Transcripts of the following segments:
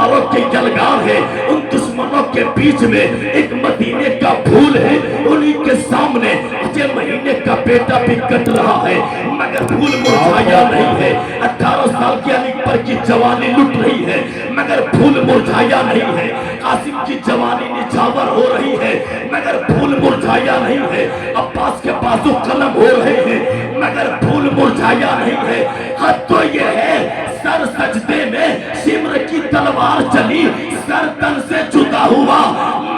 تلواروں کی جلگار ہے، ان دشمنوں کے بیچ میں ایک مدینے کا پھول ہے، انہی کے سامنے اجے مہینے کا بیٹا بھی کٹ رہا ہے مگر پھول مرجھایا نہیں ہے۔ 18 سال کی علی پر کی جوانی لٹ رہی ہے مگر پھول مرجھایا نہیں ہے۔ قاسم کی جوانی نچھاور ہو رہی ہے مگر پھول مرجھایا نہیں ہے۔ عباس کے بازو قلم ہو رہے ہیں مگر پھول مرجھایا نہیں ہے۔ حد تو یہ ہے سر سجدے میں شمر کی تلوار چلی، سر تن سے جدا ہوا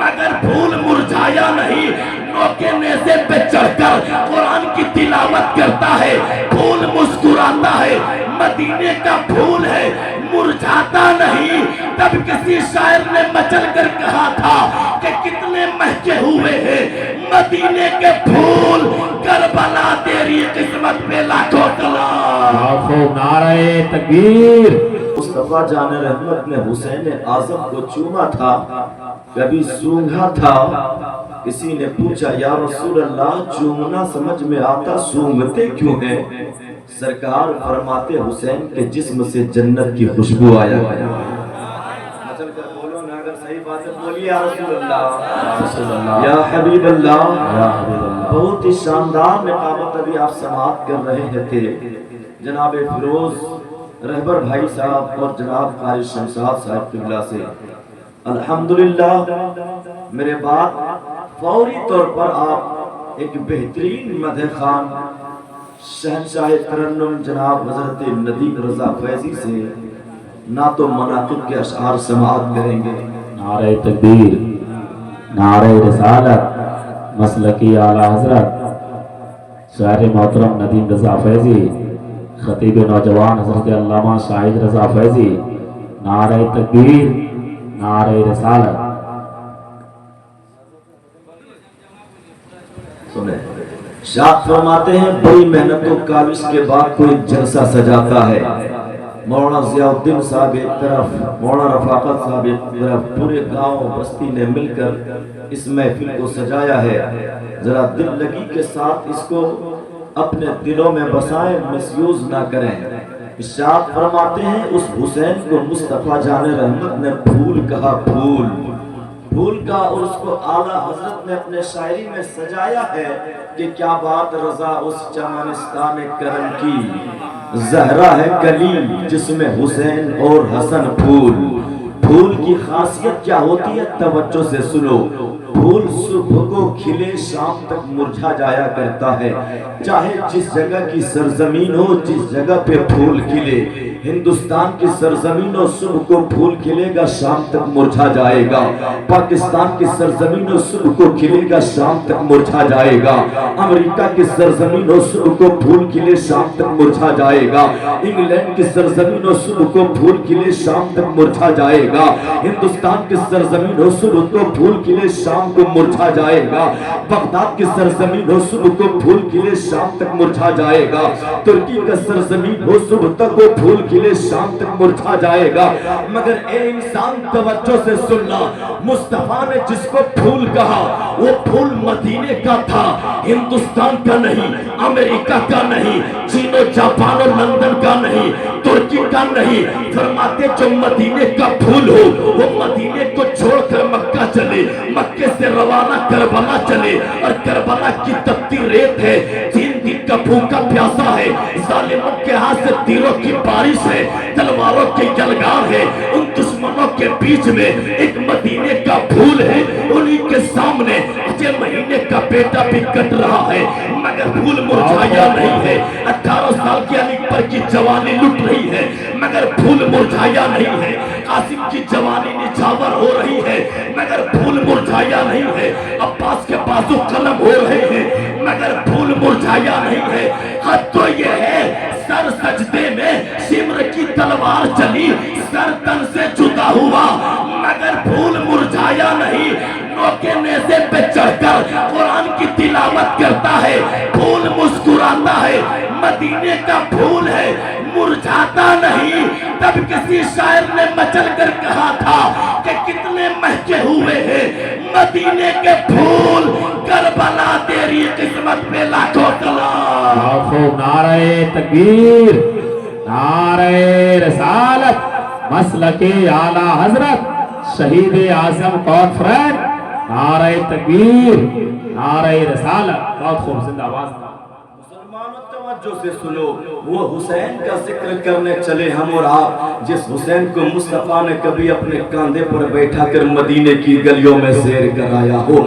مگر پھول مرجھایا نہیں۔ نوکے نیزے پہ چڑھ کر قرآن کی تلاوت کرتا ہے، پھول مسکراتا ہے، مدینے کا پھول ہے مرجھاتا نہیں۔ تب کسی شاعر نے مچل کر کہا تھا کہ کتنے مہکے ہوئے ہیں مدینے کے پھول، کربلا تیری قسمت پہ لاکھوں سلام۔ نعرہ تکبیر۔ مصطفیٰ جان رحمت نے حسین اعظم کو چوما تھا، کبھی سونگھا تھا۔ کسی نے پوچھا یا رسول اللہ چومنا سمجھ میں آتا، سونگھتے کیوں ہیں؟ سرکار فرماتے حسین کے جسم سے جنت کی خوشبو آیا گیا۔ مچل کر بولو نا، اگر صحیح بات ہے بولیے یا رسول اللہ، یا حبیب اللہ۔ بہت ہی شاندار نقابت ابھی آپ سماعت کر رہے تھے جناب فیروز رہبر بھائی صاحب اور جناب قاری شمشاد صاحب قبلہ سے۔ الحمدللہ میرے بعد فوری طور پر آپ ایک بہترین مدح خان شہنشاہ ترنم جناب حضرت ندیم رضا فیضی سے نعت و مناقب کے اشعار سماعت کریں گے۔ نعرہ تکبیر، نعرہ رسالت، مسلکی اعلیٰ حضرت شاعر محترم ندیم رضا فیضی، خطیب نوجوان حضرت علامہ شاہد رضا فیضی۔ نعرہ تکبیر، نعرہ رسالت۔ سنیں شاہ فرماتے ہیں بڑی محنت و کاوش کے بعد کوئی جلسہ سجاتا ہے۔ مولانا ضیاء الدین صاحب ایک طرف، مولانا رفاقت صاحب ایک طرف، پورے گاؤں بستی نے مل کر اس محفل کو سجایا ہے۔ ذرا دل لگی کے ساتھ اس کو اپنے دلوں میں بسائیں، مسیوز نہ کریں۔ ارشاد فرماتے ہیں اس حسین کو مصطفیٰ جان رحمت نے پھول کہا، پھول پھول کا، اور اس کو اعلیٰ حضرت نے اپنے شاعری میں سجایا ہے کہ کیا بات رضا اس چمنستان کرم کی، زہرا ہے کلی جس میں حسین اور حسن پھول۔ پھول کی خاصیت کیا ہوتی ہے توجہ سے سنو۔ پھول صبح کو کھلے شام تک مرجھا جایا کرتا ہے، چاہے جس جگہ کی سرزمین ہو، جس جگہ پہ پھول کھلے۔ ہندوستان کی سرزمین ہو، صبح کو پھول کھلے گا شام تک مرجھا جائے گا۔ پاکستان کی سرزمین ہو، صبح کو کھلے گا شام تک مرجھا جائے گا۔ امریکہ کی سرزمین ہو، صبح کو پھول کھلے شام تک مرجھا جائے گا۔ انگلینڈ کی سرزمین ہو، صبح کو پھول کھلے شام تک مرجھا جائے گا۔ ہندوستان کی سرزمین ہو، صبح کو پھول کھلے شام کو مرجھا جائے گا۔ بغداد کی سرزمین ہو، صبح کو پھول کھلے شام تک مرجھا جائے گا۔ ترکی کا سرزمین ہو، صبح تک وہ پھول کھلے شام تک مرجھا جائے گا۔ مگر اے انسان توجہ سے سننا، مصطفیٰ نے جس کو پھول کہا وہ پھول مدینے کا تھا، ہندوستان کا نہیں، امریکہ کا نہیں، چین و جاپان اور لندن کا نہیں، ترکی کا نہیں۔ فرماتے جو مدینے کا پھول ہو وہ مدینے کو چھوڑ کر مکہ چلے، مکے سے روانہ کربلا چلے، اور کربلا کی تپتی ریت ہے، 3 دن کا بھوکا پیاسا ہے، ظالموں کے ہاتھ سے تیروں کی بارش ہے، تلواروں کی جلگار ہے، ان دشمنوں کے بیچ میں ایک مدینے کا پھول ہے، انہی کے سامنے اجے مہینے کا بیٹا بھی کٹ رہا ہے مگر پھول مرجھایا نہیں ہے۔ 18 سال کی علی پر کی جوانی لٹ رہی ہے مگر پھول مرجھایا نہیں ہے۔ قاسم کی جوانی نچھاور ہو رہی ہے مگر پھول مرجھایا نہیں ہے۔ عباس کے بازو قلم ہو رہے ہیں مگر پھول مرجھایا نہیں ہے۔ حد تو یہ ہے سر سجدے میں شمر کی تلوار چلی، سر تن سے جدا ہوا مگر پھول مرجھایا نہیں۔ نوکے نیزے پہ چڑھ کر قرآن کی تلاوت کرتا ہے، پھول مسکراتا ہے، مدینے کا پھول ہے مرجھاتا نہیں۔ تب کسی شاعر نے مچل کر کہا تھا کہ کتنے مہکے ہوئے ہیں مدینے کے پھول، کربلا تیری قسمت پہ لاکھوں سلام۔ نعرہ تکبیر، نعرہ رسالت، مسلک आला हजरत शहीद आजम कॉन्फ्रेंस, नारे तकबीर, नारे रसालत। बहुत खूब, जिंदाबाद। मुसलमानों तवज्जो से सुनो, वो हुसैन का जिक्र करने चले हम और आप, जिस हुसैन को मुस्तफा ने कभी अपने कंधे पर बैठा कर मदीने की गलियों में सैर कराया हो।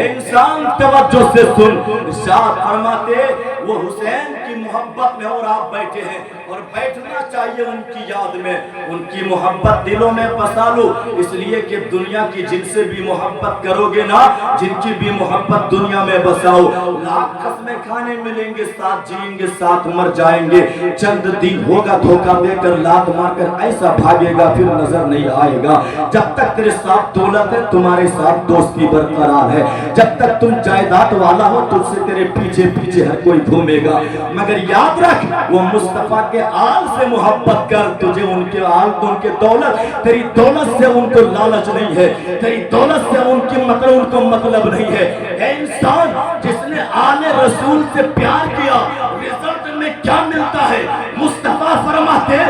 इंसान तवज्जो से सुन, इरशाद फरमाते वो हुसैन की मोहब्बत में और आप बैठे हैं, और बैठना चाहिए उनकी याद में, उनकी मोहब्बत दिलों में बसा लो, इसलिए कि दुनिया की जिनसे भी मोहब्बत करोगे ना, जिनकी भी मोहब्बत दुनिया में बसाओ, लाख कस्में खाने मिलेंगे, साथ जिएंगे, साथ मर जाएंगे, चंद दिन होगा धोखा देकर लात मारकर ऐसा भागेगा फिर नजर नहीं आएगा। जब तक तेरे साथ दौलत है तुम्हारे साथ दोस्ती बरकरार है, जब तक तुम जायदाद वाला हो तुझसे तेरे पीछे पीछे हर कोई घूमेगा, मगर याद रख वो मुस्तफा के आल से मोहब्बत कर, तुझे उनके आल तो उनके दौलत, तेरी दौलत से उनको लालच नहीं है, तेरी दौलत से उनकी उनको मतलब नहीं है। ऐ इंसान, जिसने आले रसूल से प्यार किया, रिजल्ट में क्या मिलता है? मुस्तफा फरमाते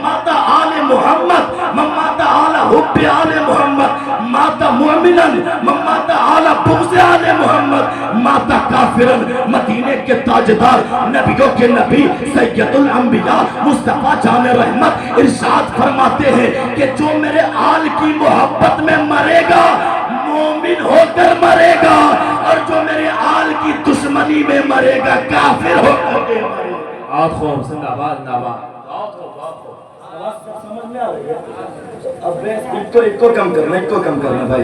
माता आले मोहम्मद, माता आला हुब्बे आले मोहम्मद, माता मुमिनन, माता आला बुग़्ज़े आले मोहम्मद, माता काफिरन, मदीने के ताजदार, नबियों के नबी, सैयदुल अंबिया, मुस्तफा जाने रहमत इरशाद फरमाते हैं कि जो मेरे आल की मोहब्बत में मरेगा मोमिन होकर मरेगा, और जो मेरे आल की दुश्मनी में मरेगा काफिर होकर मरेगा। बहुत खूब, जिंदाबाद, जिंदाबाद। समझ में आ रही है? अब इनको कम करना भाई,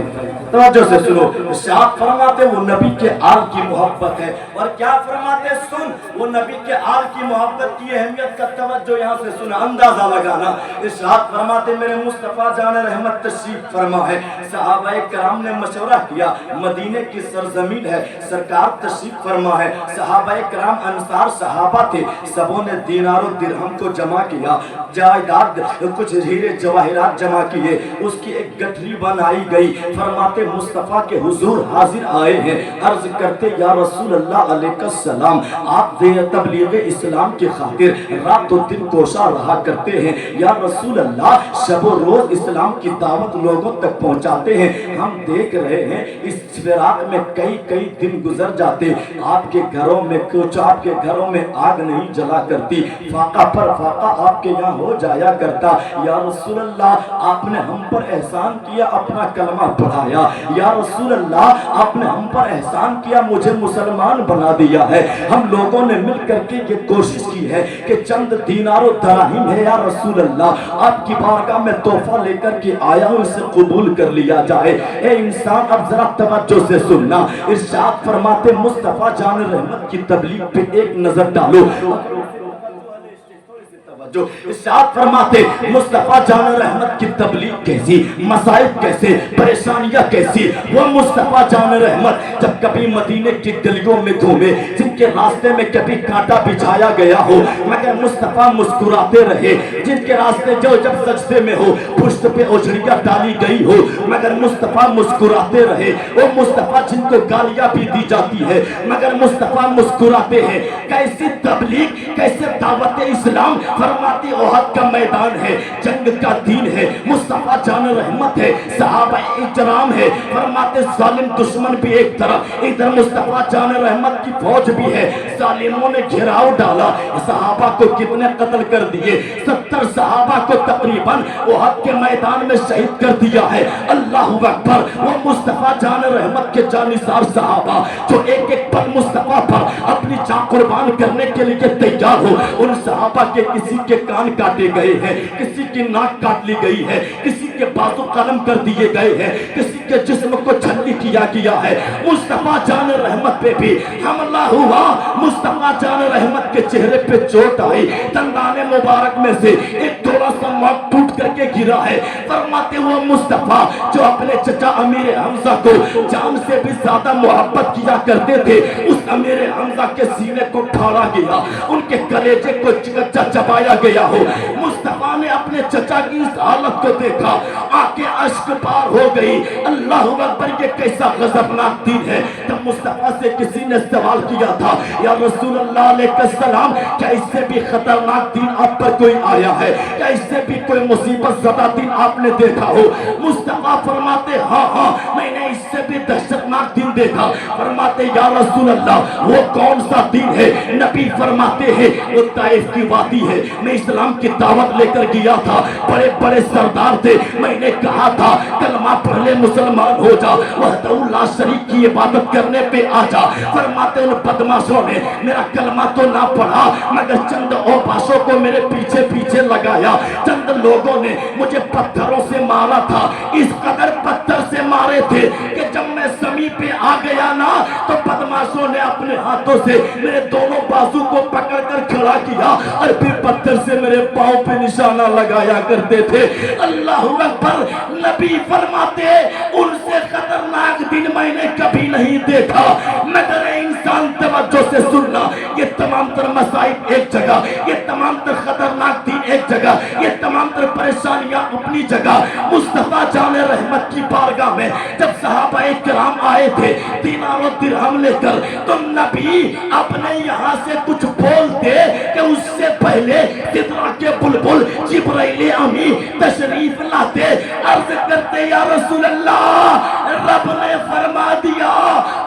तवज्जो से सुनो। इरशाद फरमाते वो नबी के आल की मोहब्बत है, और क्या फरमाते सुन, वो नबी के आल की मोहब्बत की अहमियत का तवज्जो यहाँ से सुना, अंदाजा लगाना। इरशाद फरमाते मेरे मुस्तफा जाने रहमत तशरीफ फरमा है, सहाबाए कराम ने मशवरा किया, मदीने की सरजमीन है, सरकार तशरीफ फरमा है, सहाबाए कराम अंसार सहाबा थे, सबों ने दीनारों दिरहम को जमा किया, जायदाद कुछ हीरे जवाहिरात जमा किए, उसकी एक गठरी बनाई गई। फरमाते मुस्तफा के हुजूर हाजिर आए हैं, अर्ज करते या रसूल अल्लाह अलैका सलाम, आप तबलीग इस्लाम की खातिर रातों दिन कोशा रहा करते हैं, या रसूल अल्लाह शबो रोज इस्लाम की दावत लोगों तक पहुंचाते हैं, हम देख रहे हैं इस फिराक में कई कई दिन गुजर जाते, आपके घरों में कुछ आपके घरों में आग नहीं जला करती, फाका पर फाका आपके यहाँ हो जाया करता, या रसूल अल्लाह आपने हम पर एहसान किया, अपना कलमा पढ़ाया, या रसूल अल्लाह आपने हम पर एहसान किया, मुझे मुसलमान बना दिया है, हम लोगों ने मिल करके ये कोशिश की है कि चंद दीनारों दराहिम है, या रसूल अल्लाह आपकी बारगाह में तोहफा लेकर के आया हूं, इसे कबूल कर लिया जाए। ए इंसान, अब जरा तवज्जो से सुनना, इरशाद फरमाते मुस्तफा जान रहमत की तबलीग पे एक नजर डालो, जो इरशाद फरमाते मुस्तफा जान रहमत की तबलीग कैसी, मसाइब कैसे, परेशानियां कैसी। वो मुस्तफा जान रहमत जब कभी मदीने की गलियों में घूमे, जिनके रास्ते में कभी कांटा बिछाया गया हो, मगर मुस्तफा मुस्कुराते रहे, जिनके रास्ते जो जब सजदे में हो पुष्ट पे ओझड़ियां डाली गई हो, मगर मुस्तफा मुस्कुराते रहे। वो मुस्तफा जिनको गालियां भी दी जाती है, मगर मुस्तफा मुस्कुराते हैं। कैसी तबलीग, कैसे दावत इस्लाम। फरमाती ओहद का मैदान है, जंग का दीन है, मुस्तफा जान रहमत है, सहाबा इकराम है। फरमाते जालिम दुश्मन भी एक तरफ, इधर मुस्तफा जान रहमत की फौज भी है। जालिमों ने घेराव डाला, सहाबा को कितने कत्ल कर दिए, 70 सहाबा को तकरीबन ओहद के मैदान में शहीद कर दिया है। अल्लाहु अकबर। वो मुस्तफा जान रहमत के जानिसार सहाबा जो एक एक पल मुस्तफा पर अपनी जान कुर्बान करने के लिए तैयार हो, उन सहाबा के किसी के कान काटे गए हैं, किसी की नाक काट ली गई है, किसी के बाजू कलम कर दिए गए हैं, किसी के जिस्म को छल्ली किया गया है। मुस्तफा जान रहमत पे भी हमला हुआ, मुस्तफा जान रहमत के चेहरे पे चोट आई, दंदाने मुबारक में से एक थोड़ा सा मांग टूट करके गिरा है। फरमाते हुए मुस्तफा जो अपने चचा अमीर हमजा को जान से भी ज्यादा मोहब्बत किया करते थे, उस अमीर हमजा के सीने को फाड़ा गया, उनके कलेजे को चिकच्चा चबाया गया हो। मुस्तफा ने अपने चचा की इस हालत को देखा, आंखें अश्क पार हो गई। अल्लाह अकबर, ये कैसा गजबनाक दिन है। तब मुस्तफा से किसी ने सवाल किया था, या रसूल अल्लाह अलैहि सलाम, क्या इससे भी खतरनाक दिन आप पर कोई आया है? क्या इससे भी कोई मुसीबत ज़दा दिन आपने देखा हो? मुस्तफा फरमाते हाँ हाँ मैंने इससे भी दहशतनाक दिन देखा। फरमाते या रसूल अल्लाह वो कौन सा दिन है? नबी फरमाते हैं वो ताइफ की वादी है। मैं इस्लाम की दावत लेकर गया था, बड़े बड़े सरदार थे, मैंने कहा था कलमा पढ़ ले मुसलमान हो जा, वहदहुल्ला शरीक की इबादत करने पे आ जा। फरमाते उन बदमाशों ने मेरा कलमा तो ना पढ़ा मगर चंद औपासों को मेरे पीछे पीछे लगाया। चंद लोगों ने मुझे पत्थरों से मारा था, इस कदर पत्थर से मारे थे कि जब मैं समीप पे आ गया ना तो बदमाशों ने अपने हाथों से मेरे दोनों बाजू को पकड़कर खड़ा किया और फिर पत्थर से मेरे पांव पे निशाना लगाया करते थे। अल्लाह अकबर। नबी फरमाते उनसे खतरनाक दिन मैंने कभी नहीं देखा। मगर इंसान तवज्जो से सुनना, ये तमाम तर मसाइब एक जगह, ये तमाम तर खतरनाक दिन एक जगह, ये तमाम तर परेशानियां अपनी जगह। मुस्तफा जाने रहमत की बारगाह में जब सहाबाए किराम आए थे दीनार और दिरहम लेकर, तो नबी अपने यहाँ से कुछ बोलते कि उससे पहले सिदरा के बुलबुल जिब्राइल अमी तशरीफ लाते। अर्ज करते या रसूल अल्लाह, रब ने फरमा दिया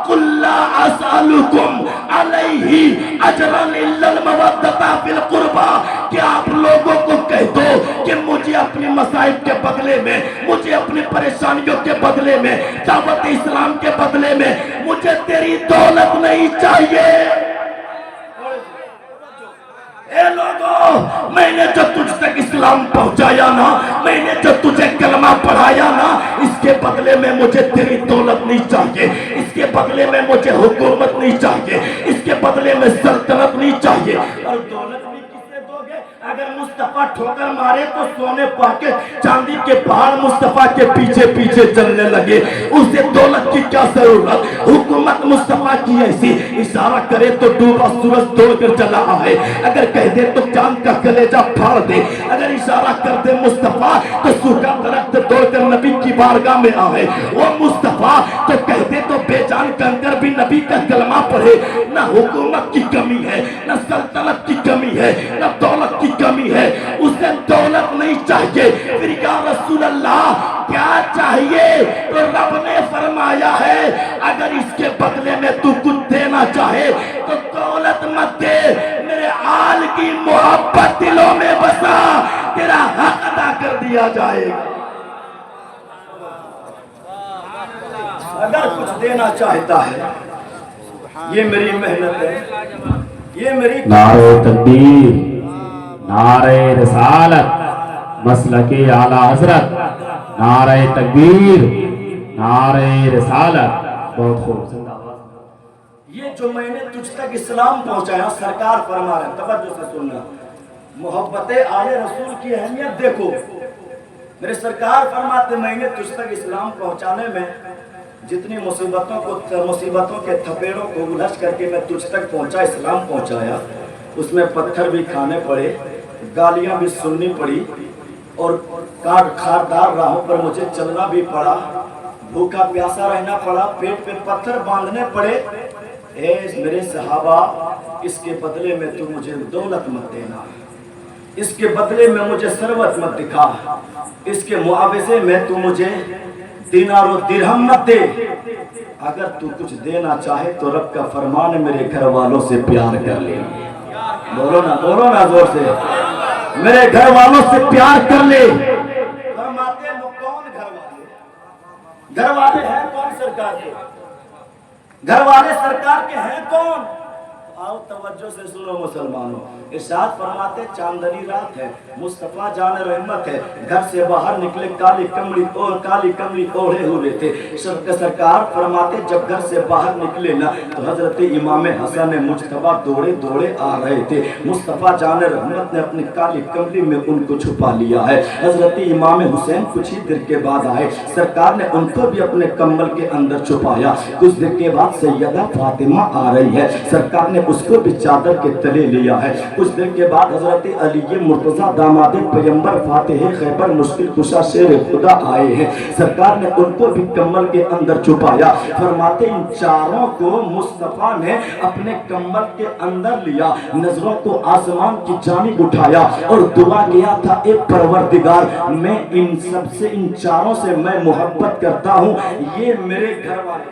कुल्ला असअलुकुम अलैहि अजरन इल्लल मवद्दता फिल कुर्बा, कि आप लोगों को कह दो कि मुझे अपनी मसाइब के बदले में, मुझे अपनी परेशानियों के बदले में, दावत इस्लाम के बदले में मुझे तेरी दौलत नहीं चाहिए। ए लोगों, मैंने जो तुझ तक इस्लाम पहुंचाया ना, मैंने जो तुझे कलमा पढ़ाया ना, इसके बदले में मुझे तेरी दौलत नहीं चाहिए, इसके बदले में मुझे हुकूमत नहीं चाहिए, इसके बदले में सल्तनत नहीं चाहिए। और दौलत भी किससे दोगे? अगर मुस्तफा ठोकर मारे तो सोने पाके चांदी के पहाड़ मुस्तफा के पीछे पीछे चलने लगे, उसे दौलत की क्या जरूरत? हुकूमत मुस्तफा की ऐसी, इशारा करे तो डूबा सूरज दौड़कर चला आए, अगर कह दे तो चांद का कलेजा फाड़ दे, अगर इशारा कर दे मुस्तफा तो सूखा दरख्त दौड़कर नबी की बारगाह में आए। वो मुस्तफा तो कह दे तो बेजान कंकर भी नबी का कलमा पढ़े। न हुकूमत की कमी है, न सल्तनत की कमी है, न दौलत की कमी है, उसे दौलत नहीं चाहिए। फिर या रसूल अल्लाह क्या चाहिए? तो रब ने फरमाया है अगर इसके बदले में तू कुछ देना चाहे तो दौलत मत दे, मेरे आल की मोहब्बत दिलों में बसा, तेरा हक अदा कर दिया जाएगा। अगर कुछ देना चाहता है, ये मेरी मेहनत है, ये मेरी नारे तकबीर, नारे रिसालत, मसलके आला हजरत, नारे तकबीर, नारे रिसालत। बहुत खूब, जिंदाबाद। ये जो मैंने तुझ तक इस्लाम पहुंचाया, सरकार फरमा रहे, तवज्जो से सुनना, मोहब्बते आले रसूल की अहमियत देखो। मेरे सरकार फरमाते मैंने तुझ तक इस्लाम पहुंचाने में जितनी मुसीबतों के थपेड़ों को उलझ करके मैं तुझ तक पहुंचा, इस्लाम पहुंचाया, उसमें पत्थर भी खाने पड़े, गालियां भी सुननी पड़ी और काट खारदार राहों पर मुझे चलना भी पड़ा, भूखा प्यासा रहना पड़ा, पेट पे पत्थर बांधने पड़े। ए मेरे सहाबा, इसके बदले में तू मुझे दौलत मत देना, इसके बदले में मुझे सरवत मत दिखा, इसके मुआवजे में तू मुझे दीनार और दिरहम मत दे। अगर तू कुछ देना चाहे तो रब का फरमान है मेरे घर वालों से प्यार कर ले। बोलो ना जोर से, मेरे घर वालों से प्यार कर ले। फरमाते हैं वो कौन घर वाले? घर वाले हैं कौन सरकार के? घर वाले सरकार के हैं कौन? आओ तवज्जो से सुनो मुसलमानों, इरशाद फरमाते चांदनी रात है, मुस्तफा जान रहमत है, घर से बाहर निकले काली कमली ओढ़े हुए थे। सरकार फरमाते जब घर से बाहर निकले ना तो हजरत इमाम हसन मुज्तबा दौड़े दौड़े आ रहे थे। मुस्तफा जान रहमत ने अपनी काली कमली में उनको छुपा लिया है। हजरत इमाम हुसैन कुछ ही देर के बाद आए, सरकार ने उनको भी अपने कम्बल के अंदर छुपाया। कुछ देर के बाद सैयदा फातिमा आ रही है, सरकार ने اس کو بھی چادر کے تلے لیا ہے۔ کچھ دن کے بعد حضرت علی مرتضیٰ داماد پیغمبر فاتح خیبر مشکل کشا شیر خدا آئے ہیں، سرکار نے ان کو بھی کمبل کے اندر چھپایا۔ فرماتے ان چاروں کو مصطفیٰ نے اپنے کمبل کے اندر لیا، نظروں کو آسمان کی جانب اٹھایا اور دعا کیا تھا، اے پروردگار میں ان سب سے، ان چاروں سے میں محبت کرتا ہوں، یہ میرے گھر والے،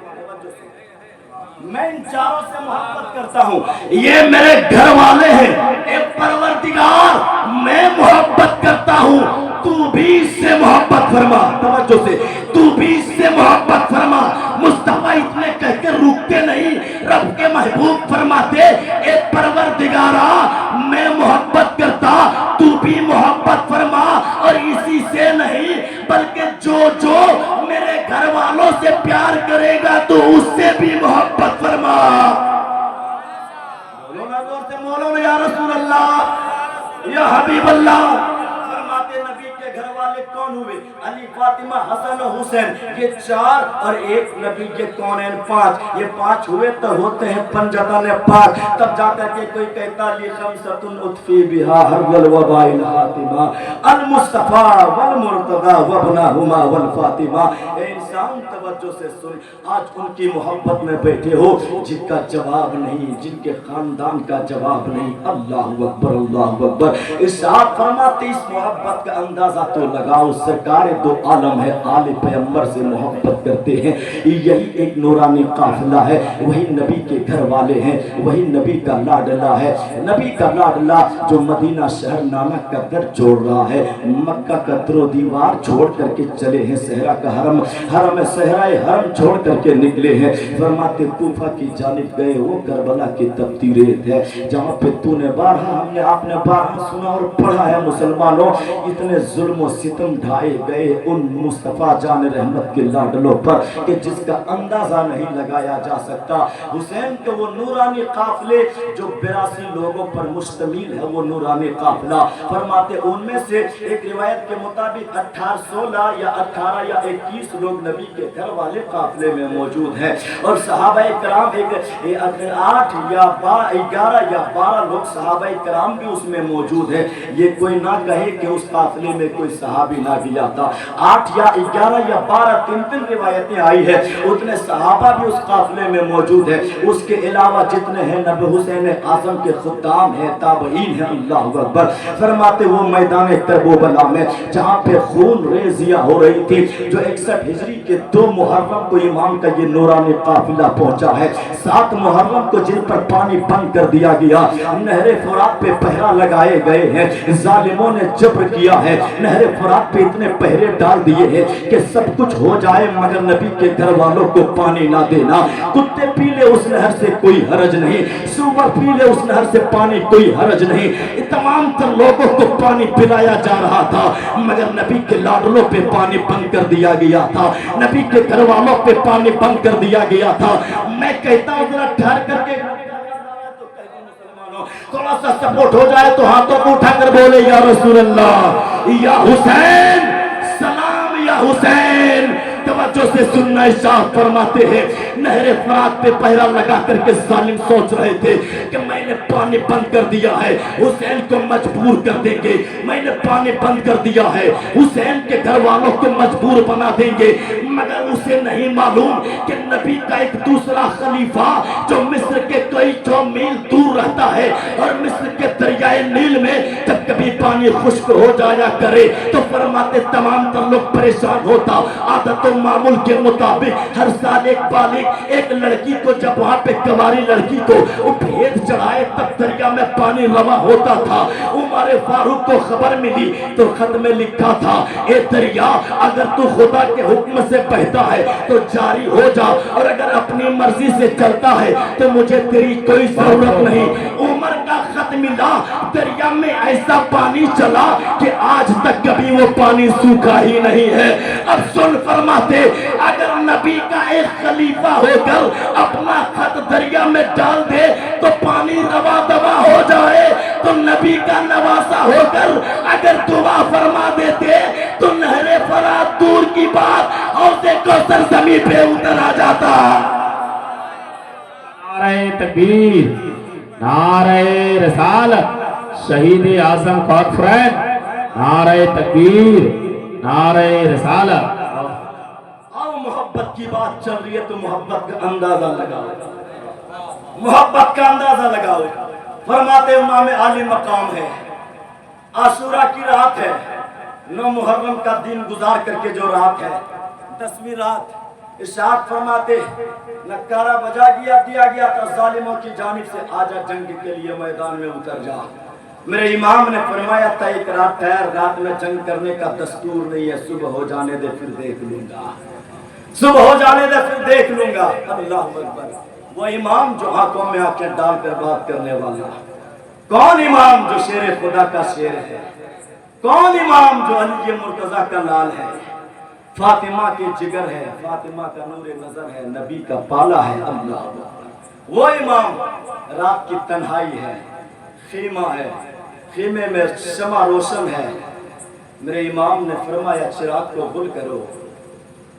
میں ان چاروں سے محبت کرتا ہوں، یہ میرے گھر والے ہیں، اے پروردگار میں محبت کرتا ہوں، تو بھی اس سے محبت فرما۔ توجہ سے، تو بھی اس سے محبت فرما۔ مصطفیٰ اتنے کہہ کے روکتے نہیں، رب کے محبوب فرماتے، اے پروردگارا میں محبت کرتا، تو بھی محبت فرما، اور اسی سے نہیں بلکہ جو میرے گھر والوں سے پیار کرے گا تو اس سے بھی محبت فرما۔ مولانا یا رسول اللہ یا حبیب اللہ۔ فرماتے نبی کے گھر والے کون ہوئے؟ علی، فاطمہ، حسن و حسین، یہ چار، اور ایک نبی کے کونین پانچ، یہ پانچ ہوئے تو ہوتے ہیں پنجتن پاک۔ تب جا کر کے کوئی کہتا لی خمسۃ اطفی بہا حر الوباء الحاتمہ المصطفیٰ والمرتضیٰ وابنہما والفاطمہ۔ اے انسان توجہ سے سن، آج ان کی محبت میں بیٹھے ہو جن کا جواب نہیں، جن کے خاندان کا جواب نہیں، اللہ اکبر اللہ اکبر۔ ارشاد فرماتے اس محبت کا اندازہ تو لگاؤ، سرکار دو عالم ہے، آل پیغمبر سے محبت کرتے ہیں، یہی ایک نورانی قافلہ ہے، وہی نبی کے گھر والے ہیں، وہی نبی کا لاڈلا ہے، نبی کا لاڈلا جو مدینہ شہر نانا کا در جوڑ رہا ہے، مکہ کا در و دیوار چھوڑ کر کے چلے ہیں صحرا کا حرم، حرم صحرائے حرم چھوڑ کر کے نکلے ہیں۔ فرماتے کوفہ کی جانب گئے، وہ کربلا کی تپتی ریت ہے جہاں پہ تو نے بارہا، ہم نے آپ نے بارہا سنا اور پڑھا ہے مسلمانوں، اتنے ظلم و ستم ڈھائے گئے ان مصطفیٰ جان رحمت کے لاڈلوں پر کہ جس کا اندازہ نہیں لگایا جا سکتا۔ حسین کے وہ نورانی قافلے جو 82 لوگوں پر مشتمل ہے، وہ نورانی قافلہ، فرماتے ان میں سے ایک روایت کے مطابق 16 یا 18 یا 21 لوگ نبی کے گھر والے قافلے میں موجود ہیں، اور صحابہ کرام 8 یا 11 یا 12 لوگ صحابہ کرام بھی اس میں موجود ہیں۔ یہ کوئی نہ کہے کہ اس قافلے میں کوئی صحابی نہ گیا تھا، 8 یا 11 یا 12 تین روایتیں آئی ہیں، اتنے صحابہ بھی اس قافلے میں موجود ہیں۔ اس کے علاوہ جتنے ہیں نبی حسین اعظم کے خدام ہیں، تابعین ہیں، اللہ اکبر۔ فرماتے وہ میدان کربلا میں جہاں پہ خون ریزیاں ہو رہی تھی، جو 61 ہجری کے 2 محرم کو امام کا یہ نورانی قافلہ پہنچا ہے، 7 محرم کو جن پر پانی بند کر دیا گیا، نہر فرات پہ پہرا لگائے گئے ہیں، ظالموں نے جبر کیا ہے، نہر فرات پہ اتنے پہرے ڈال دیے ہیں کہ سب کچھ ہو جائے مگر نبی کے گھر والوں کو پانی نہ دینا، کتے پی لے اس نہر سے کوئی حرج نہیں، سور پی لے اس نہر سے پانی کوئی حرج نہیں، تمام تر لوگوں کو پانی پلایا جا رہا تھا مگر نبی کے لاڈلوں پہ پانی بند کر دیا گیا تھا، نبی کے گھر والوں پہ پانی بند کر دیا گیا تھا۔ میں کہتا ہوں ذرا ٹھہر کر کے تھوڑا سا سپورٹ ہو جائے تو ہاتھوں کو اٹھا کر بولے یا رسول اللہ، یا حسین، سلام یا حسین۔ توجہ سے سننا، ارشاد فرماتے ہیں نہر فرات پہ پہرا لگا کر کے ظالم سوچ رہے تھے کہ میں نے پانی بند کر دیا ہے، حسین کو مجبور کر دیں گے، میں نے پانی بند کر دیا ہے، حسین کے گھر والوں کو مجبور بنا دیں گے، مگر اسے نہیں معلوم کہ نبی کا ایک دوسرا خلیفہ جو مصر کے کئی 100 میل دور رہتا ہے، اور مصر کے دریائے نیل میں جب کبھی پانی خشک ہو جایا کرے تو فرماتے تمام تر لوگ پریشان ہوتا، عادت و معمول کے مطابق ہر سال ایک بالغ ایک لڑکی کو جب وہاں پہ کنواری لڑکی کو وہ بھیت چڑھائے تب دریا میں پانی روا ہوتا تھا۔ عمر فاروق کو خبر ملی تو خط میں لکھا تھا، اے دریا اگر تو خدا کے حکم سے بہتا ہے تو جاری ہو جا، اور اگر اپنی مرضی سے چلتا ہے تو مجھے تیری کوئی ضرورت نہیں۔ عمر کا خط ملا، دریا میں ایسا پانی چلا کہ آج تک کبھی وہ پانی سوکھا ہی نہیں ہے۔ اب سن فرماتے اگر نبی کا ایک خلیفہ ہو کر اپنا خط دریا میں ڈال دے تو پانی روا دوا ہو جائے، تو نبی کا نواسا ہو کر اگر دعا فرما دیتے تو نہر فرات دور کی بات حوض کوثر زمین پہ اتر آ جاتا۔ نعرہ تکبیر، नारे रिसालत, शहीद आजम कॉन्फ्रेंस, नारे तकबीर, नारे रिसालत। आओ मोहब्बत की बात चल रही है तो मोहब्बत का अंदाजा लगाओ, मोहब्बत का अंदाजा लगाओ। फरमाते इमाम आली मकाम है, आशूरा की रात है, 9 मुहर्रम का दिन गुजार करके जो रात है, 10वीं रात, इरशाद फरमाते नक्कारा बजा दिया गया था जालिमों की जानिब से, आजा जंग के लिए मैदान में उतर जा। मेरे इमाम ने फरमाया था एक रात ठहर, रात में जंग करने का दस्तूर नहीं है, सुबह हो जाने दे फिर देख लूंगा, सुबह हो जाने दे फिर देख लूंगा। अल्लाह अकबर। वो इमाम जो आंखों में आंखें डालकर बात करने वाला, कौन इमाम जो शेर खुदा का शेर है, कौन इमाम जो अली मुर्तजा का लाल है, फातिमा के जिगर है, फातिमा का नूर नजर है, नबी का पाला है। अल्लाह। वो इमाम रात की तन्हाई है, खीमा है, खीमे में शमा रोशन है। मेरे इमाम ने फरमाया चिराग को गुल करो,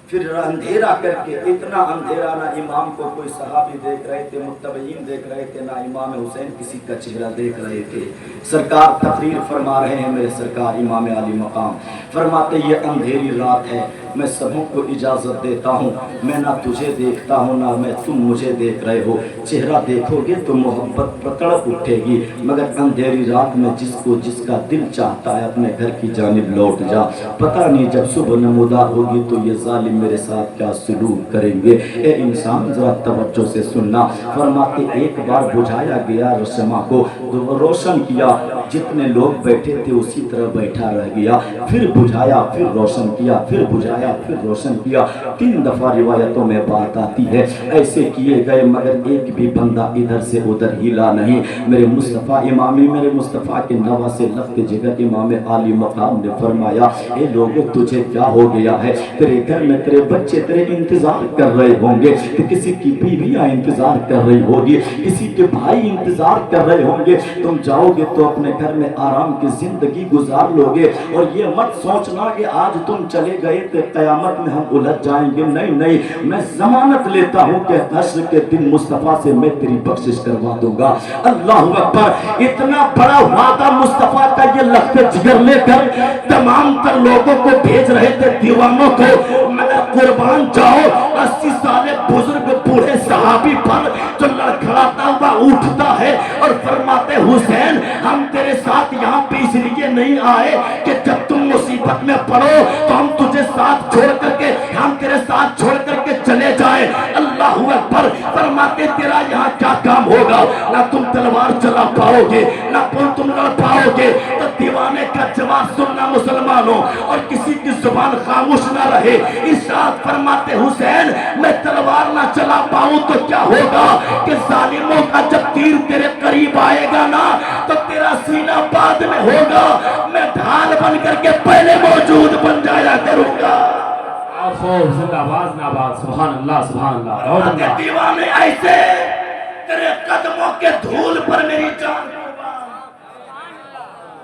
फिर अंधेरा करके, इतना अंधेरा ना इमाम को कोई सहाबी देख रहे थे, मुत्तबईन देख रहे थे, ना इमाम हुसैन किसी का चेहरा देख रहे थे। सरकार तकरीर फरमा रहे हैं, मेरे सरकार इमाम आली मकाम फरमाते ये अंधेरी रात है, मैं सबों को इजाजत देता हूँ, मैं ना तुझे देखता हूँ ना मैं तुम मुझे देख रहे हो, चेहरा देखोगे तो मोहब्बत तड़प उठेगी, मगर अंधेरी रात में जिसको जिसका दिल चाहता है अपने घर की जानिब लौट जा, पता नहीं जब सुबह नमूदार होगी तो ये जालिम मेरे साथ क्या सलूक करेंगे। ए इंसान जरा तवज्जो से सुनना। फरमाते एक बार बुझाया गया शमा को, रोशन किया, जितने लोग बैठे थे उसी तरह बैठा रह गया, फिर बुझाया, फिर रोशन किया, फिर बुझाया, फिर रोशन किया। 3 दफा रिवायतों में बात आती है ऐसे किए गए, मगर एक भी बंदा इधर से उधर हिला नहीं। मेरे मुस्तफ़ा इमामी, मेरे मुस्तफ़ा के नवा से लफ्ते जिगर इमाम आली मकाम ने फरमाया ए लोगों तुझे क्या हो गया है, तेरे घर में तेरे बच्चे तेरे इंतजार कर रहे होंगे, तो किसी की बीवियां इंतजार कर रही होगी, किसी के भाई इंतजार कर रहे होंगे, तुम जाओगे तो अपने घर में आराम की जिंदगी गुजार लोगे, और ये मत सोचना कि आज तुम चले गए तो कयामत में हम उलझ जाएंगे। नहीं नहीं, मैं जमानत लेता हूँ कि हश्र के दिन मुस्तफ़ा से मैं तेरी बख्शिश करवा दूंगा। अल्लाह अकबर। इतना बड़ा वादा मुस्तफ़ा का ये लफ्ज़ जिगर लेकर तमाम तर लोगों को भेज रहे थे, दीवानों को, मगर कुर्बान जाओ 80 साल बुजुर्ग बूढ़े सहाबी पर जो लड़खड़ाता हुआ उठता है और फरमाते हुसैन हम तेरे साथ यहाँ पे इसलिए नहीं आए कि जब तुम मुसीबत में पड़ो तो हम तुझे साथ छोड़ करके, हम तेरे साथ छोड़ करके चले जाए। अल्लाह अकबर। फरमाते तेरा यहाँ क्या काम होगा, ना तुम तलवार चला पाओगे ना तुम लड़ पाओगे। तो दीवाने का जवाब सुनना मुसलमानों, और किसी की जुबान खामोश ना रहे। इरशाद फरमाते हुसैन मैं तलवार ना चला पाऊं तो क्या होगा कि जालिमों का जब तीर तेरे करीब आएगा ना तो तेरा सीना बाद में होगा, मैं ढाल बन करके पहले मौजूद बन जाया करूंगा। जिंदाबाद नाबाद, सुभान अल्लाह सुभान अल्लाह। दीवाने ऐसे तेरे कदमों के धूल पर मेरी जान,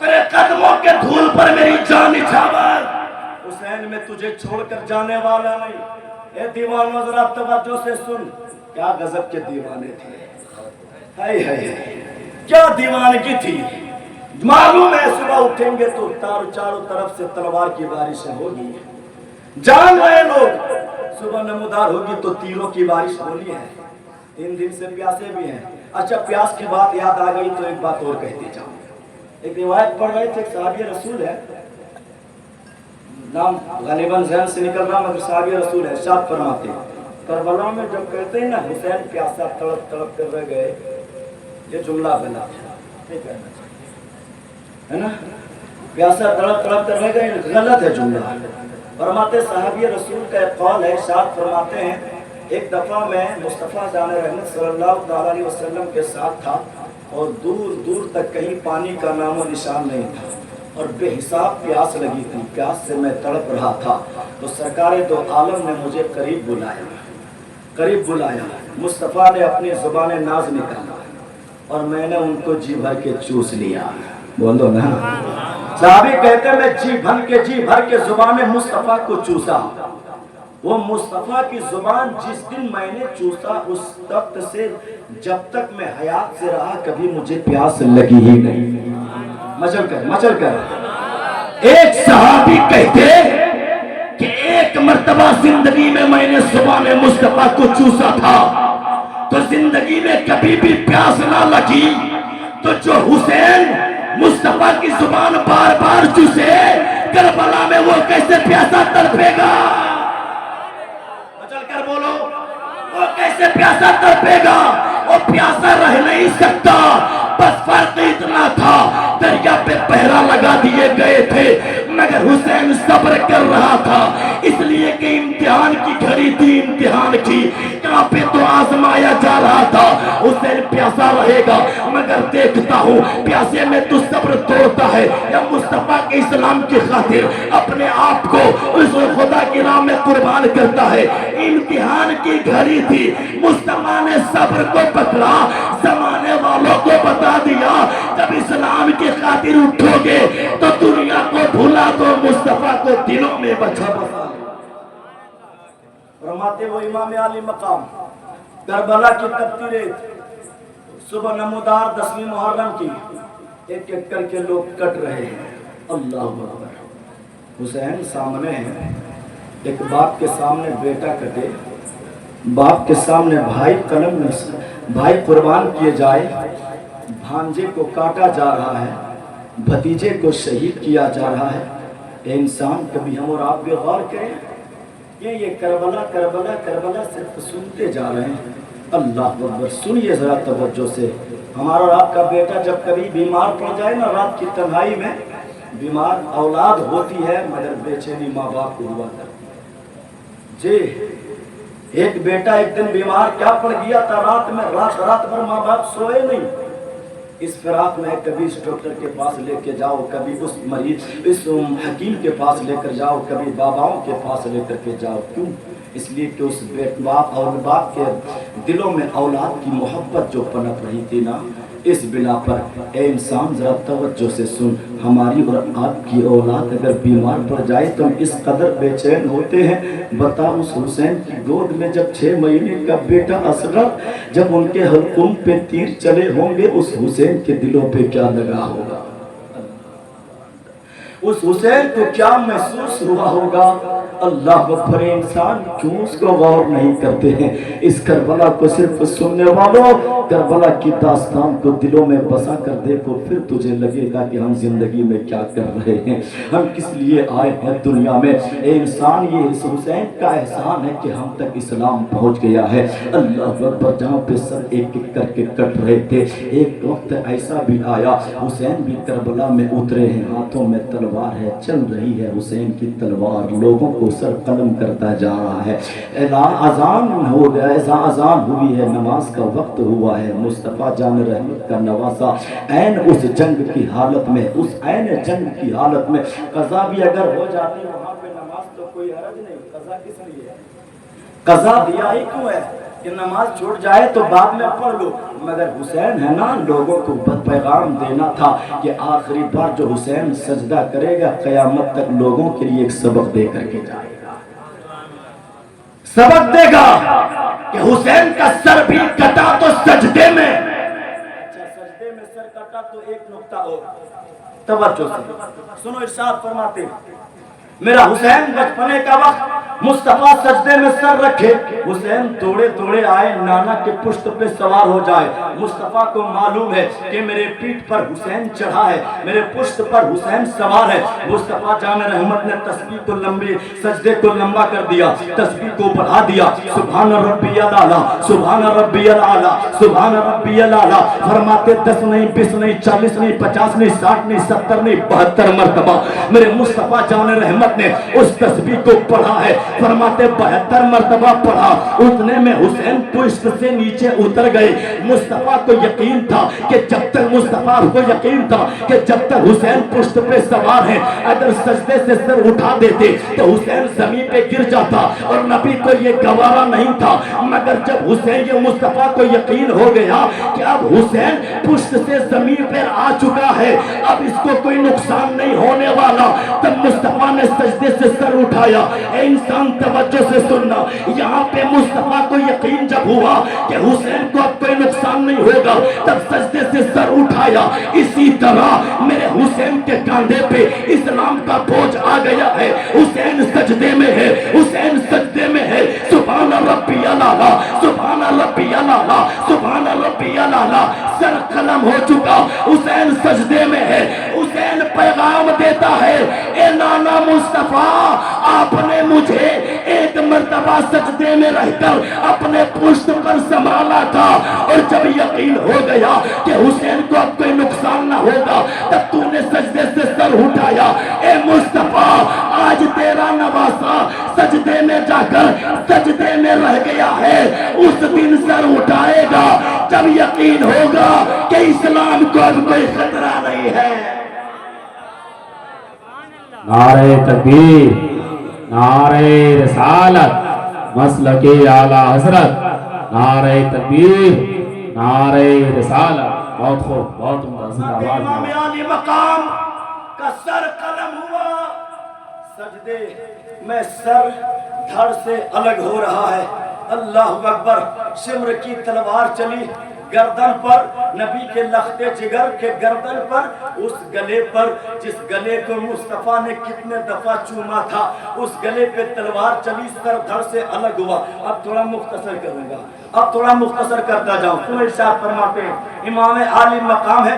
तेरे कदमों के धूल पर मेरी जान निछावर। हुसैन में तुझे छोड़कर जाने वाला नहीं। ए दीवानों जरा तवज्जो से सुन, क्या गजब के दीवाने थे। हाय हाय क्या दीवानगी थी। मालूम है सुबह उठेंगे तो चारों तरफ से तलवार की बारिशें होगी, जान रहे लोग सुबह नमूदार होगी तो तीरों की बारिश होनी है। 3 दिन से प्यासे भी हैं। अच्छा प्यास की बात याद आ गई तो एक बात और कहती जाऊं। एक रिवायत पढ़ रहे थे, एक सहाबी रसूल है, नाम गालिबन ज़हन से निकल रहा मगर सहाबी रसूल है। इरशाद फरमाते करबला में जब कहते हैं ना हुसैन प्यासा तड़प तड़प कर रह गए, ये जुमला गलत है, है ना, प्यासा तड़प तड़प कर रह गए गलत है जुमला। फरमाते सहाबी रसूल का एक कौल है, इरशाद फरमाते हैं एक दफा मैं मुस्तफ़ा जान रहमत सल्लल्लाहु अलैहि वसल्लम के साथ था और दूर दूर तक कहीं पानी का नामो निशान नहीं था और बेहिसाब प्यास लगी थी, प्यास से मैं तड़प रहा था। तो सरकार दो आलम ने मुझे करीब बुलाया, मुस्तफ़ा ने अपनी ज़ुबान नाज निकाला और मैंने उनको जी भर के चूस लिया। बोलो ना, सहाबी कहते मैं जी भर के ज़ुबान मुस्तफ़ा को चूसा। وہ مصطفیٰ کی زبان جس دن میں نے چوسا اس وقت سے جب تک میں حیات سے رہا کبھی مجھے پیاس لگی ہی نہیں. مچل کر ایک صحابی کہتے کہ ایک مرتبہ زندگی میں نے زبان مصطفیٰ کو چوسا تھا تو زندگی میں کبھی بھی پیاس نہ لگی. تو جو حسین مصطفیٰ کی زبان بار بار چوسے کربلا میں وہ کیسے پیاسا تڑپے گا؟ مچل کر بولو، وہ کیسے پیاسا تڑپے گا؟ وہ پیاسا رہ نہیں سکتا. بس فرق اتنا تھا دریا پہ پہرا لگا دیے گئے تھے مگر حسین صبر کر رہا تھا، اس لیے کہ امتحان کی گھڑی تھی. امتحان کی یہاں پہ تو آزمایا جا رہا تھا. حسین پیاسا رہے گا مگر دیکھتا ہوں پیاسے میں تو صبر توڑتا ہے یا مصطفیٰ کے اسلام کی خاطر اپنے آپ کو اس خدا کی راہ میں قربان کرتا ہے. امتحان کی گھڑی تھی، مصطفیٰ نے صبر کو پکڑا، زمانے والوں کو بتا دیا جب اسلام کی خاطر اٹھو گے تو دنیا کو بھولا دو، مصطفیٰ کو دلوں میں بچا بسا. فرماتے وہ امام علی مقام کربلا کی تپتی ریت صبح نمودار 10ویں محرم کی ایک ایک کر کے لوگ کٹ رہے ہیں. اللہ اکبر. حسین سامنے ہے، ایک باپ کے سامنے بیٹا کٹے، باپ کے سامنے بھائی قربان کیے جائے، بھانجے کو کاٹا جا رہا ہے، بھتیجے کو شہید کیا جا رہا ہے. اے انسان کبھی ہم اور آپ بھی غور کریں کہ یہ کربلا صرف سنتے جا رہے ہیں. اللہ اکبر. سنیے ذرا توجہ سے. ہمارا اور آپ کا بیٹا جب کبھی بیمار پڑ جائے نا، رات کی تنہائی میں بیمار اولاد ہوتی ہے مگر بے چینی ماں باپ کو ہوا کرتی جی. ایک بیٹا ایک دن بیمار کیا پڑ گیا تھا، رات بھر ماں باپ سوئے نہیں. اس فراق میں کبھی اس ڈاکٹر کے پاس لے کے جاؤ، کبھی اس حکیم کے پاس لے کر جاؤ، کبھی باباؤں کے پاس لے کر کے جاؤ. کیوں؟ اس لیے کہ اس باپ اور باپ کے دلوں میں اولاد کی محبت جو پنپ رہی تھی نا، اس بنا پر اے انسان ذرا توجہ سے سن. ہماری اور آپ کی اولاد اگر بیمار پڑ جائے تو ہم اس قدر بے چین ہوتے ہیں. بتا اس حسین کی گود میں جب 6 مہینے کا بیٹا اصغر جب ان کے حلقوم پہ تیر چلے ہوں گے، اس حسین کے دلوں پہ کیا لگا ہوگا، اس حسین کو کیا محسوس ہوا ہوگا. اللہ اکبر. انسان کیوں اس کو غور نہیں کرتے ہیں؟ اس کربلا کو صرف سننے والوں، کربلا کی داستان کو دلوں میں بسا کر دیکھو، پھر تجھے لگے گا کہ ہم زندگی میں کیا کر رہے ہیں، ہم کس لیے آئے ہیں دنیا میں. اے انسان یہ اس حسین کا احسان ہے کہ ہم تک اسلام پہنچ گیا ہے. اللہ اکبر. جہاں پہ سر ایک ایک کر کے کٹ رہے تھے، ایک وقت ایسا بھی آیا حسین بھی کربلا میں اترے ہیں، ہاتھوں میں تلوار ہے، چل رہی ہے حسین کی تلوار، لوگوں کو سر قلم کرتا جا رہا ہے. اذان ہو گیا، اذان ہوئی ہے، نماز کا وقت ہوا ہے. مصطفیٰ جان رحمت کا نواسا عین اس جنگ کی حالت میں، اس عین جنگ کی حالت میں قضا بھی اگر ہو جاتی وہاں پہ نماز تو کوئی حرج نہیں. قضا کس لیے ہے؟ قضا دیا ہی کیوں ہے کہ نماز چھوٹ جائے تو بعد میں پڑھ لو. مگر حسین ہے نا، لوگوں کو پیغام دینا تھا کہ آخری بار جو حسین سجدہ کرے گا قیامت تک لوگوں کے لیے ایک سبق دے کر کے جائے گا، سبق دے گا کہ حسین کا سر بھی کٹا تو سجدے میں. اچھا سجدے میں سر کٹا تو ایک نقطہ اور توجہ سے سنو. ارشاد فرماتے میرا حسین بچپنے کا وقت مصطفیٰ سجدے میں سر رکھے، حسین توڑے توڑے آئے نانا کے پشت پہ سوار ہو جائے. مصطفیٰ کو معلوم ہے کہ میرے پیٹھ پر حسین چڑھا ہے، میرے پشت پر حسین سوار ہے. مصطفیٰ جان رحمت نے تسبیح کو لمبی، سجدے کو لمبا کر دیا، تسبیح کو بڑھا دیا. سبحان ربی الاعلیٰ، سبحان ربی الاعلیٰ، سبحان ربی الاعلیٰ. فرماتے 10 نہیں 20 نہیں 40 نہیں 50 نہیں 60 نہیں 70 نہیں 72 مرتبہ میرے مصطفیٰ جان رحمت نے اس تسبیح کو پڑھا ہے. فرماتے 72 مرتبہ پڑھا. اتنے میں حسین پشت سے نیچے اتر گئے. مصطفیٰ کو یقین تھا کہ جب تک حسین پشت پہ سوار ہے اگر سجدے سے سر اٹھا دیتے تو حسین زمین پہ گر جاتا اور نبی کو یہ گوارا نہیں تھا. مگر جب حسین یہ مصطفیٰ کو یقین ہو گیا کہ اب حسین پشت سے زمین پر آ چکا ہے، اب اس کو کوئی نقصان نہیں ہونے والا، تب مصطفیٰ نے सजदे से सर उठाया। ए इंसान तवज्जो से सुनना, यहाँ पे मुस्तफा को यकीन जब हुआ कि हुसैन को अब कोई नुकसान नहीं होगा, तब सजदे से सर उठाया। इसी तरह मेरे हुसैन के कांधे पे इस्लाम का बोझ आ गया है। हुसैन सजदे में है, हुसैन सजदे में है। सुभान रब्बी अला, सुभान रब्बी अला, सुभान रब्बी अला। सर कलम हो चुका, हुसैन सजदे में है। हुसैन पैगाम देता है, ए नाना मुस्तफा, आपने मुझे एक मर्तबा सजदे में रहकर अपने पुष्ट पर संभाला था, और जब यकीन हो गया कि हुसैन को अब कोई नुकसान ना होगा, तब तूने सजदे से सर उठाया। ए मुस्तफा, आज तेरा नवासा सजदे में जाकर सजदे में रह गया है। उस दिन सर उठाएगा जब यकीन होगा कि इस्लाम को अब कोई खतरा नहीं है। नारे तकबीर, नारे रिसालत, मसलके आला हजरत, नारे तकबीर, नारे रिसालत। बहुत खूब, बहुत उम्दा, जिंदाबाद। इमाम अली मकाम का सर कलम हुआ, सजदे में सर धड़ से अलग हो रहा है। अल्लाह अकबर। शिम्र की तलवार चली गर्दन पर, नबी के लख्ते जिगर के गर्दन पर, उस गले पर जिस गले को मुस्तफा ने कितने दफा चूमा था, उस गले पे तलवार चली, सर धड़ से अलग हुआ। अब थोड़ा मुख्तसर करूंगा, अब थोड़ा मुख्तसर करता जाऊं। तुम इरशाद फरमाते हैं, इमाम आली मकाम है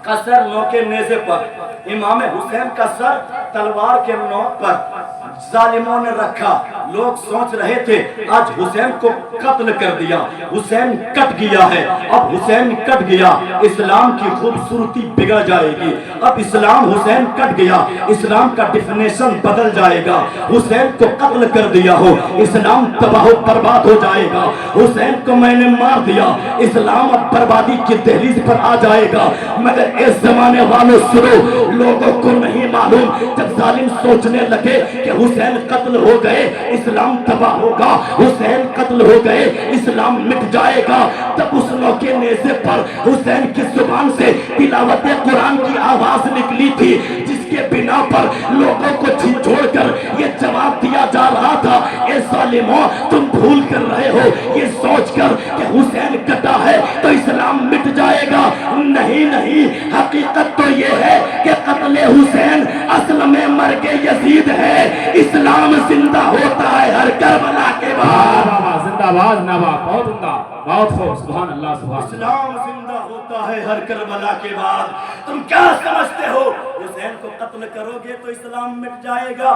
का सर नोके नेज़े पर, इमाम हुसैन का सर तलवार के नोक पर जालिमों ने रखा। लोग सोच रहे थे आज हुसैन को कत्ल कर दिया, हुसैन कट गया है। अब हुसैन कट गया, इस्लाम की खूबसूरती बिगड़ जाएगी। अब इस्लाम, हुसैन कट गया, इस्लाम का डिफिनेशन बदल जाएगा। हुसैन को कत्ल कर दिया हो, इस्लाम तबाह बर्बाद हो जाएगा। हुसैन को मैंने मार दिया, इस्लाम अब बर्बादी की दहलीज पर आ जाएगा। मगर इस जमाने वालों सुनो, लोगों को नहीं मालूम, जब जालिम सोचने लगे कि हुसैन कत्ल हो गए, इस्लाम तबाह होगा, हुसैन कत्ल हो गए, इस्लाम मिट जाएगा, तब उस नौके नेज़े पर हुसैन की जुबान से तिलावत कुरान की आवाज निकली थी, जिसके बिना पर लोगों को झिझोड़ कर ये जवाब दिया जा रहा था, ए जालिमों, तुम भूल कर रहे हो ये सोचकर कि हुसैन कटा है तो इस्लाम मिट जाएगा। नहीं नहीं, हकीकत तो ये है कि कत्ले हुसैन असल में मर के यजीद है। इस्लाम जिंदा होता है हर करबला के बाद। जिंदाबाद, जिंदाबाद, बहुत उम्दा, बहुत खूब, सुभान अल्लाह, सुभान। इस्लाम जिंदा होता है हर करबला के बाद। तुम क्या समझते हो हुसैन को कत्ल करोगे तो इस्लाम मिट जाएगा?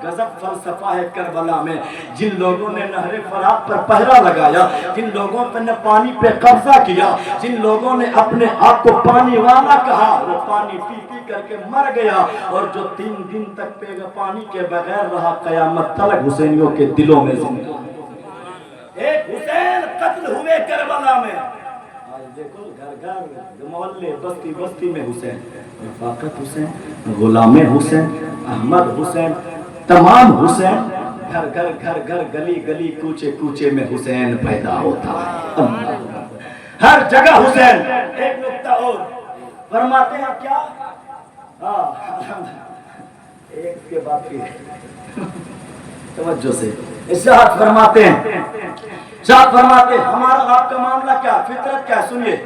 गजब फलसफा है करबला में। जिन लोगों ने नहरे फरात पर पहरा लगाया, जिन लोगों ने पानी पे कब्जा किया, जिन लोगों ने अपने आप को पानी वाला कहा, वो पानी पी पी करके मर गया। और जो 3 दिन तक पानी के बगैर रहा, कयामत तलक हुसैनियों के दिलों में जिंदा। एक हुसैन कत्ल हुए करबला में, आज देखो घर घर मोहल्ले बस्ती बस्ती में हुसैन, रफाकत हुसैन, गुलामे हुसैन, अहमद हुसैन, तमाम हुसैन, घर घर घर घर गली गली कूचे कूचे में हुसैन पैदा होता है। हर जगह हुसैन। एक नुक्ता और फरमाते हैं क्या? एक के बाद तवज्जो से इरशाद फरमाते हैं, इरशाद फरमाते हैं, हमारा आपका मामला क्या, फितरत क्या? सुनिए,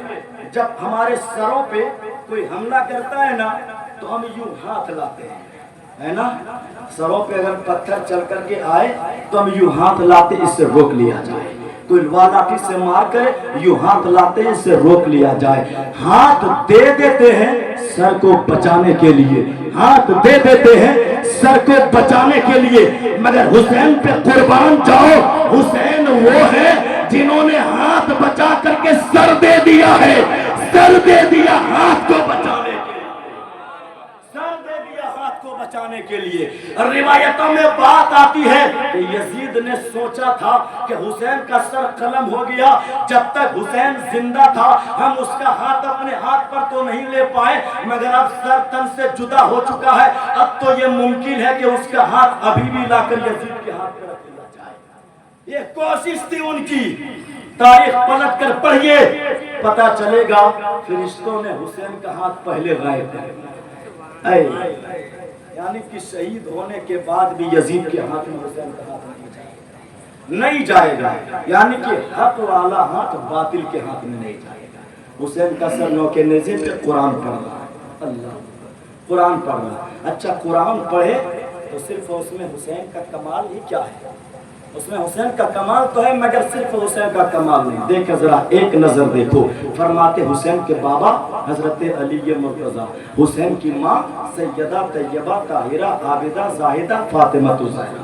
जब हमारे सरों पे कोई हमला करता है ना, तो हम यूं हाथ लाते हैं, है ना? सरों पे अगर पत्थर चल करके आए तो हम यूं हाथ लाते, इससे रोक लिया जाए। कोई लाठी से मार करे, यूं हाथ लाते हैं, इससे रोक लिया जाए। हाथ दे देते हैं सर को बचाने के लिए, हाथ दे देते हैं सर को बचाने के लिए। मगर हुसैन पे कुर्बान जाओ, हुसैन वो है जिन्होंने हाथ बचा करके सर दे दिया है, सर दे दिया हाथ को बचाने के लिए, सर दे दिया हाथ को बचाने के लिए। रिवायतों में बात आती है कि यजीद ने सोचा था कि हुसैन का सर कलम हो गया, जब तक हुसैन जिंदा था हम उसका हाथ अपने हाथ पर तो नहीं ले पाए, मगर अब सर तन से जुदा हो चुका है, अब तो ये मुमकिन है कि उसका हाथ अभी भी लाकर यजीद के हाथ पर रख दिया जाए। ये कोशिश थी उनकी। तारीख पलट कर पढ़िए, पता चलेगा फरिश्तों ने हुसैन का हाथ पहले गायब कर दिया। यानी कि शहीद होने के बाद भी यजीद के हाथ में हुसैन का हाथ नहीं जाएगा, यानी कि हक वाला हाथ बातिल के हाथ में नहीं जाएगा। हुसैन का सर नौ के नेज़े पे कुरान पढ़ रहा है, अल्लाह कुरान पढ़ रहा है। अच्छा कुरान पढ़े तो सिर्फ उसमें हुसैन का कमाल ही क्या है? उसमें हुसैन का कमाल तो है, मगर सिर्फ हुसैन का कमाल नहीं। देखो जरा एक नजर देखो, फरमाते हुसैन के बाबा हजरत अली मुर्तजा, हुसैन की माँ सैयदा तैयबा ताहिरा आबिदा जाहिदा फातिमा ज़हरा।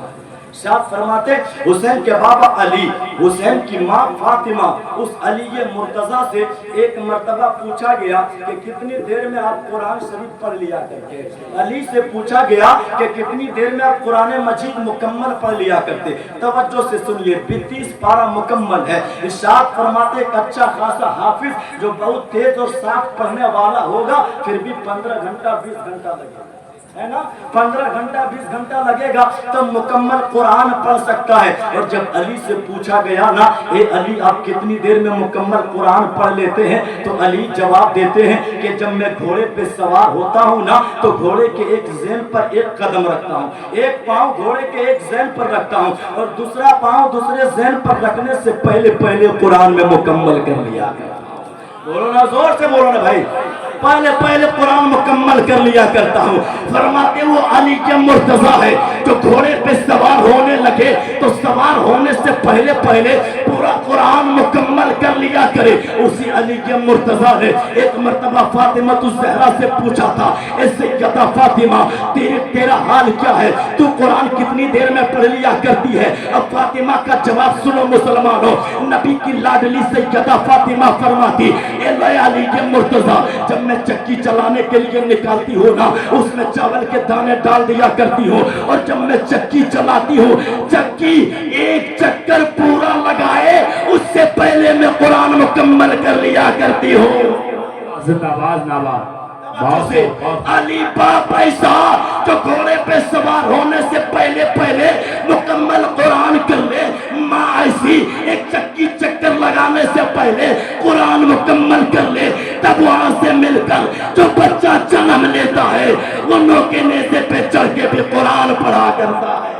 शाद फरमाते हुसैन के बाबा अली, हुसैन की माँ फातिमा। उस अली मुर्तजा से एक मर्तबा पूछा गया कि कितनी देर में आप कुरान शरीफ पढ़ लिया करते? अली से पूछा गया कि कितनी देर में आप कुरान मजीद मुकम्मल पढ़ लिया करते? तवज्जो से सुनिए, 32 पारा मुकम्मल है। शाद फरमाते एक अच्छा खासा हाफिज जो बहुत तेज और साफ पढ़ने वाला होगा, फिर भी 15 घंटा 20 घंटा लगेगा, है ना? 15 घंटा 20 घंटा लगेगा तब मुकम्मल कुरान पढ़ सकता है। और जब अली से पूछा गया ना, ए अली आप कितनी देर में मुकम्मल कुरान पढ़ लेते हैं? तो अली जवाब देते हैं कि जब मैं घोड़े पे सवार होता हूँ ना, तो घोड़े के एक ज़ैन पर एक कदम रखता हूँ, एक पाँव घोड़े के एक ज़ैन पर रखता हूँ और दूसरा पाँव दूसरे ज़ैन पर रखने से पहले पहले कुरान में मुकम्मल कर लिया। बोलो ना, जोर से बोलो ना भाई, पहले पहले कुरान मुकम्मल कर लिया करता हूँ। फरमाते वो अली के मुर्तजा है जो घोड़े पे सवार होने लगे तो सवार होने से पहले पहले पूरा कुरान मुकम्मल कर लिया करे। उसी अली के मुर्तजा ने एक मर्तबा फातिमा ज़हरा से पूछा था, ऐसे कहता फातिमा तेरा हाल क्या है, तू कुरान कितनी देर में पढ़ लिया करती है? अब फातिमा का जवाब सुनो मुसलमानों, नबी की लाडली सैयदा फातिमा फरमाती, ए अली के मुर्तजा जब मैं चक्की चलाने के लिए निकालती हूँ ना, उसमें चावल के दाने डाल दिया करती हूँ और जब मैं चक्की चलाती हूँ, चक्की एक चक्कर पूरा लगाए उससे पहले मैं कुरान मुकम्मल कर लिया करती हूँ। जिंदाबाद नाबाद। अली बाप ऐसा जो घोड़े पे सवार होने से पहले पहले मुकम्मल कुरान कर ले, माँ ऐसी एक चक्की चक्कर लगाने से पहले कुरान मुकम्मल कर ले, तब वहां से मिलकर जो बच्चा जन्म लेता है वो नौके नेज़े पे चढ़ के भी कुरान पढ़ा करता है,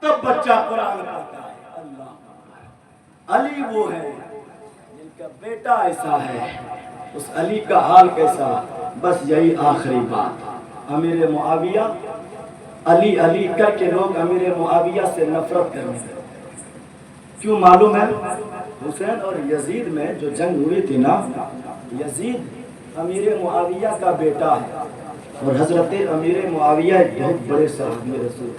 तब बच्चा कुरान पढ़ता है। अल्लाह, अली वो है जिनका बेटा ऐसा है, उस अली का हाल कैसा? बस यही आखिरी बात। अमीर मुआविया अली अली करके लोग अमीर मुआविया से नफरत करने लगे। क्यों मालूम है? हुसैन और यजीद में जो जंग हुई थी ना, यजीद अमीर मुआविया का बेटा है और हजरत अमीर मुआविया एक बहुत बड़े सहाबी रसूल,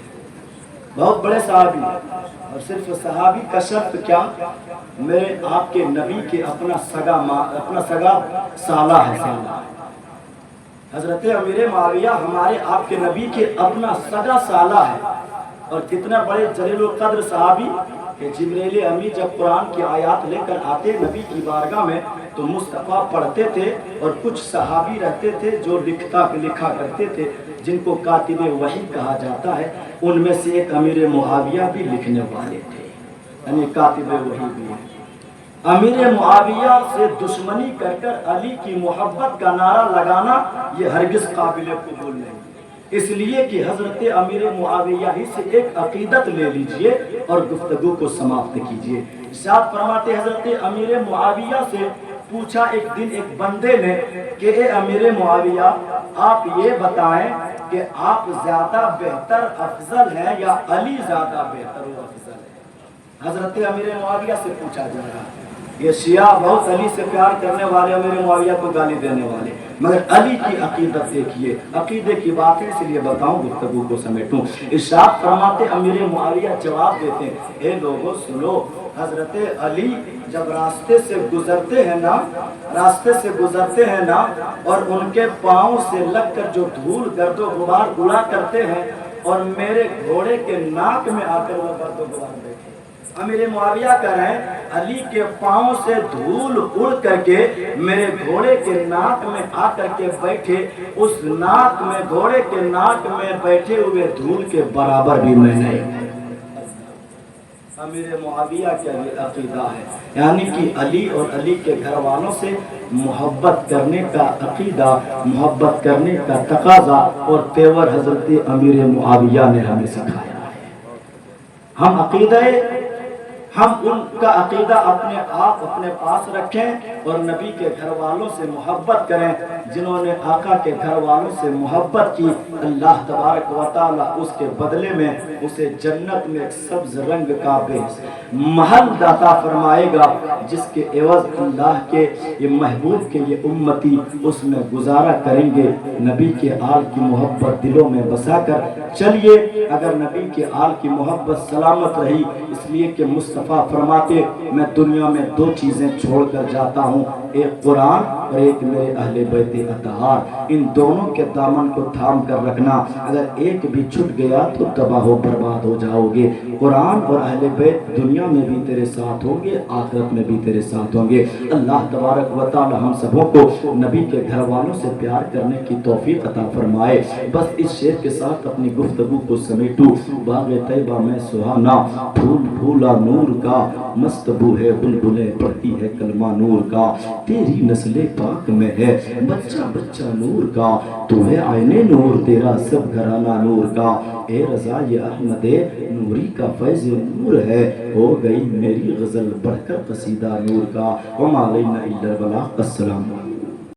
बहुत बड़े सहाबी। और सिर्फ सहाबी का शर्त क्या? मेरे आपके नबी के अपना सगा साला है, साला। हजरत अमीर मुआविया हमारे आपके नबी के अपना सगा साला है। और कितना बड़े जलील कद्र सहाबी कि जिब्रील अमी जब कुरान की आयत लेकर आते नबी की बारगाह में तो मुस्तफ़ा पढ़ते थे और कुछ सहाबी रहते थे जो लिखा करते थे, जिनको कातिबे वही कहा जाता है। उनमें से एक अमीर मुआविया भी लिखने वाले थे, यानी कातिबे वही भी है। अमीर मुआविया से दुश्मनी कर कर अली की मोहब्बत का नारा लगाना ये हरगिज़ काबिल कबूल नहीं, इसलिए कि हजरत अमीर मुआविया ही से एक अकीदत ले लीजिए और गुफ्तगू को समाप्त कीजिए। साथ फरमाते हजरत अमीर मुआविया से पूछा एक दिन एक बंदे ने कि ए अमीर मुआविया आप ये बताएं कि आप ज्यादा बेहतर अफजल हैं या अली ज्यादा बेहतर व अफजल है? हजरत अमीर मुआविया से पूछा जा रहा है। ये शिया बहुत अली से प्यार करने वाले अमीर मुआविया को गाली देने वाले, मगर अली की अकीदत देखिए, अकीदे की बात है इसलिए बताऊं गुफ्तगू को समेटूं। इरशाद फरमाते अमीर मुआविया जवाब देते हैं, ए लोगों सुनो, हजरत अली जब रास्ते से गुजरते हैं ना और उनके पाँव से लगकर जो धूल गर्दो गुबार उड़ा करते हैं और मेरे घोड़े के नाक में आकर वो गर्दो गुबार बैठे। अमीर मुआविया कह रहे हैं अली के पाँव से धूल उड़ करके मेरे घोड़े के नाक में आकर के बैठे, उस नाक में घोड़े के नाक में बैठे हुए धूल के बराबर भी मैं नहीं। امیر معاویہ کا یہ عقیدہ ہے، یعنی کہ علی اور علی کے گھر والوں سے محبت کرنے کا عقیدہ، محبت کرنے کا تقاضا اور تیور حضرت امیر معاویہ نے ہمیں سکھایا ہے۔ ہم ان کا عقیدہ اپنے آپ اپنے پاس رکھیں اور نبی کے گھر والوں سے محبت کریں۔ جنہوں نے آقا کے گھر والوں سے محبت کی، اللہ تبارک و تعالیٰ اس کے بدلے میں اسے جنت میں ایک سبز رنگ کا محل عطا فرمائے گا، جس کے عوض اللہ کے یہ محبوب کے یہ امتی اس میں گزارا کریں گے۔ نبی کے آل کی محبت دلوں میں بسا کر چلیے۔ اگر نبی کے آل کی محبت سلامت رہی، اس لیے کہ مصطفیٰ فرماتے میں دنیا میں دو چیزیں چھوڑ کر جاتا ہوں، ایک قرآن اور ایک میرے اہل بیت اطہار۔ ان دونوں کے دامن کو تھام کر رکھنا، اگر ایک بھی چھٹ گیا تو تباہ و برباد ہو جاؤ گے۔ قرآن اور اہل بیت دنیا میں بھی تیرے ساتھ ہوں گے، آخرت میں بھی تیرے ساتھ ہوں گے۔ اللہ تبارک و تعالی ہم سبوں کو نبی کے گھر والوں سے پیار کرنے کی توفیق عطا فرمائے۔ بس اس شعر کے ساتھ اپنی گفتگو کو سمیٹوں۔ باغ طیبہ میں سہانا، پھول پھولا نور کا، مست بو ہے بلبلیں پڑھتی ہے کلمہ نور کا۔ تیری نسل پاک میں ہے بچہ بچہ نور کا، تو ہے عین نور تیرا سب گھرانہ نور کا۔ اے رضا یہ احمد نوری کا فیض نور ہے، ہو گئی میری غزل بڑھ کر قصیدہ نور کا۔ وما علینا الا البلاغ۔ السلام علیکم۔